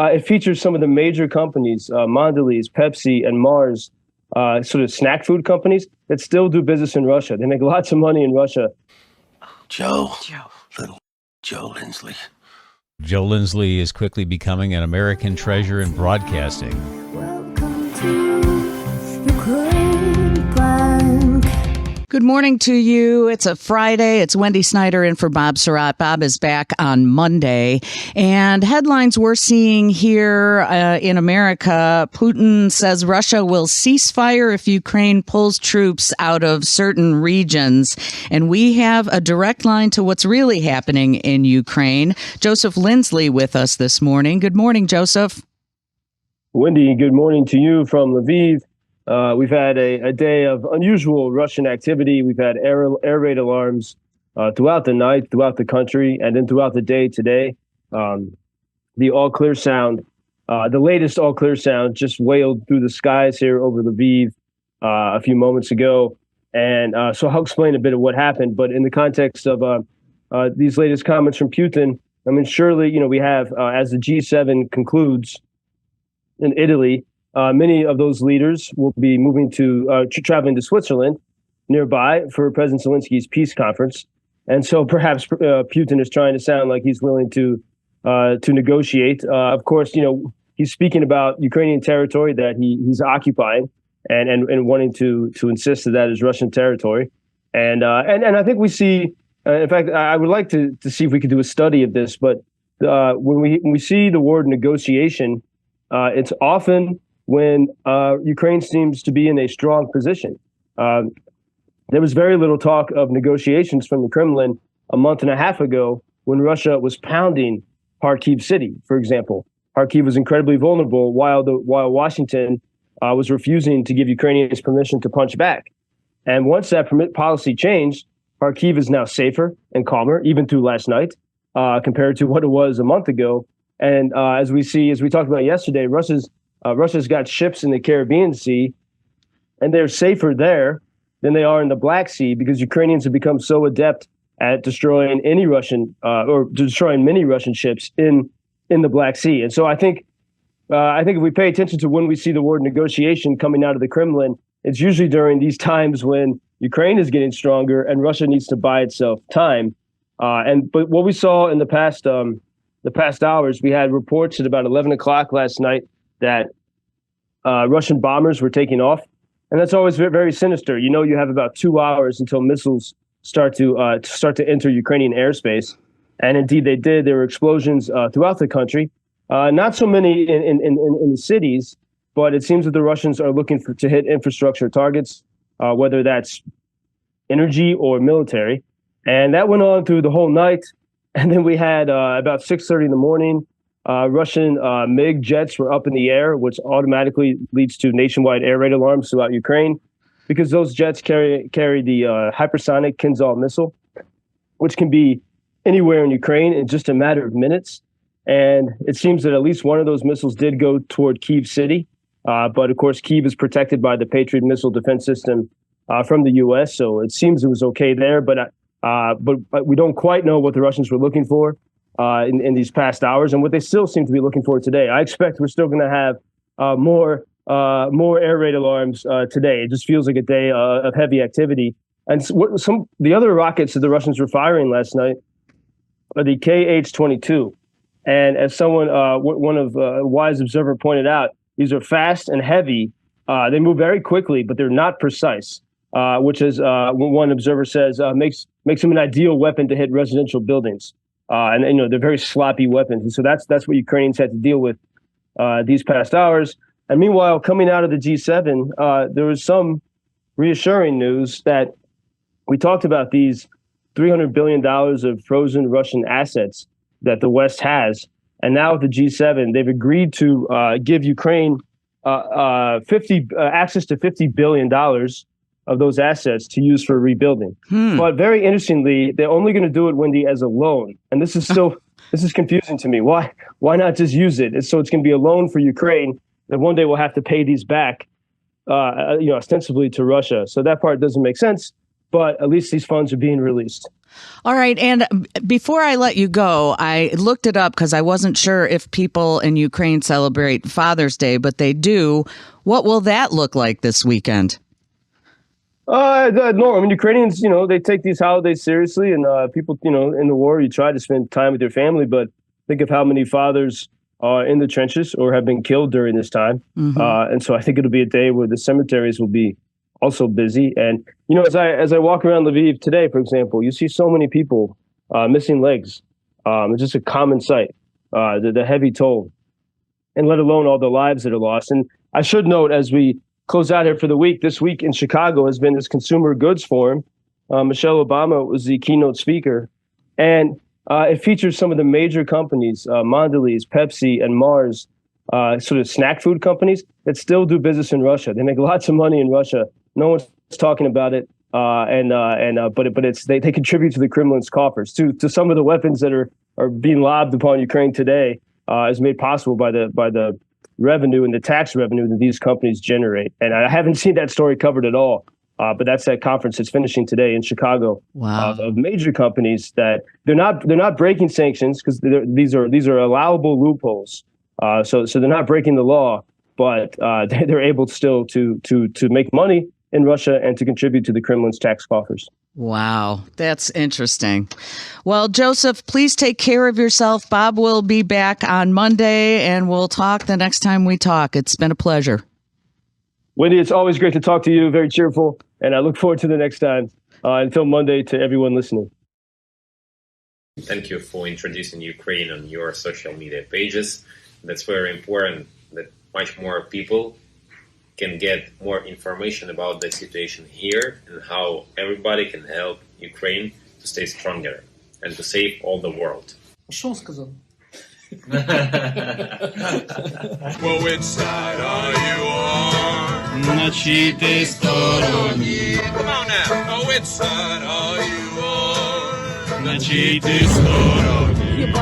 It features some of the major companies, Mondelez, Pepsi, and Mars, sort of snack food companies that still do business in Russia. They make lots of money in Russia. Joe. Little Joe Lindsley. Joe Lindsley is quickly becoming an American treasure in broadcasting. Welcome to Ukraine Bank. Good morning to you. It's a Friday. It's Wendy Snyder in for Bob Sirott. Bob is back on Monday. And headlines we're seeing here in America, Putin says Russia will cease fire if Ukraine pulls troops out of certain regions. And we have a direct line to what's really happening in Ukraine. Joseph Lindsley with us this morning. Good morning, Joseph. Wendy, good morning to you from LVIV. We've had a day of unusual Russian activity. We've had air raid alarms throughout the night, throughout the country, and then throughout the day today. The all clear sound, the latest all clear sound just wailed through the skies here over Lviv a few moments ago. And so I'll explain a bit of what happened. But in the context of these latest comments from Putin, I mean, surely, we have, as the G7 concludes in Italy, many of those leaders will be moving traveling to Switzerland nearby for President Zelensky's peace conference. And so perhaps Putin is trying to sound like he's willing to negotiate. Of course, he's speaking about Ukrainian territory that he's occupying and wanting to insist that is Russian territory. And I think we see, in fact, I would like to see if we could do a study of this. But when we see the word negotiation, it's often when Ukraine seems to be in a strong position. There was very little talk of negotiations from the Kremlin a month and a half ago when Russia was pounding Kharkiv city, for example. Kharkiv was incredibly vulnerable while Washington was refusing to give Ukrainians permission to punch back. And once that policy changed, Kharkiv is now safer and calmer, even through last night, compared to what it was a month ago. And as we talked about yesterday, Russia's got ships in the Caribbean Sea, and they're safer there than they are in the Black Sea because Ukrainians have become so adept at destroying any Russian or destroying many Russian ships in the Black Sea. And so I think if we pay attention to when we see the word negotiation coming out of the Kremlin, it's usually during these times when Ukraine is getting stronger and Russia needs to buy itself time. But what we saw in the past hours, we had reports at about 11 o'clock last night that Russian bombers were taking off. And that's always very, very sinister. You have about 2 hours until missiles start to enter Ukrainian airspace. And indeed, they did. There were explosions throughout the country. Not so many in the cities, but it seems that the Russians are looking to hit infrastructure targets, whether that's energy or military. And that went on through the whole night. And then we had about 6:30 in the morning, Russian MiG jets were up in the air, which automatically leads to nationwide air raid alarms throughout Ukraine, because those jets carry the hypersonic Kinzhal missile, which can be anywhere in Ukraine in just a matter of minutes. And it seems that at least one of those missiles did go toward Kyiv city. But of course, Kyiv is protected by the Patriot missile defense system from the U.S. So it seems it was okay there. But we don't quite know what the Russians were looking for in these past hours, and what they still seem to be looking for today. I expect we're still going to have more air raid alarms today. It just feels like a day of heavy activity. And the other rockets that the Russians were firing last night are the KH-22. And as one of a wise observer pointed out, these are fast and heavy. They move very quickly, but they're not precise, which is one observer says makes them an ideal weapon to hit residential buildings. And they're very sloppy weapons. And so that's what Ukrainians had to deal with these past hours. And meanwhile, coming out of the G7, there was some reassuring news that we talked about these $300 billion of frozen Russian assets that the West has. And now with the G7, they've agreed to give Ukraine access to $50 billion of those assets to use for rebuilding. But very interestingly, they're only going to do it, Wendy, as a loan. And this is confusing to me. Why not just use it? So it's going to be a loan for Ukraine that one day we'll have to pay these back, ostensibly to Russia. So that part doesn't make sense, but at least these funds are being released. All right. And before I let you go, I looked it up because I wasn't sure if people in Ukraine celebrate Father's Day, but they do. What will that look like this weekend? No, I mean, Ukrainians, they take these holidays seriously, and people, in the war, you try to spend time with your family, but think of how many fathers are in the trenches or have been killed during this time. Mm-hmm. And so I think it'll be a day where the cemeteries will be also busy. And, as I walk around Lviv today, for example, you see so many people missing legs. It's just a common sight, the heavy toll, and let alone all the lives that are lost. And I should note, as we close out here for the week, this week in Chicago has been this Consumer Goods Forum. Michelle Obama was the keynote speaker, and it features some of the major companies, Mondelez, Pepsi, and Mars, sort of snack food companies that still do business in Russia. They make lots of money in Russia. No one's talking about it, but they contribute to the Kremlin's coffers, to some of the weapons that are being lobbed upon Ukraine today, is made possible by the revenue and the tax revenue that these companies generate. And I haven't seen that story covered at all. But that's that conference that's finishing today in Chicago. Wow. Of major companies that they're not breaking sanctions because these are allowable loopholes. So they're not breaking the law, but they're able still to make money in Russia and to contribute to the Kremlin's tax coffers. Wow, that's interesting. Well, Joseph, please take care of yourself. Bob will be back on Monday, and we'll talk the next time we talk. It's been a pleasure. Wendy, it's always great to talk to you. Very cheerful, and I look forward to the next time. Until Monday, to everyone listening. Thank you for introducing Ukraine on your social media pages. That's very important that much more people can get more information about the situation here and how everybody can help Ukraine to stay stronger and to save all the world. Что он сказал? Well, which side are you on? На чьей ты стороне? Come on now. Oh, which side are you on? На чьей ты стороне?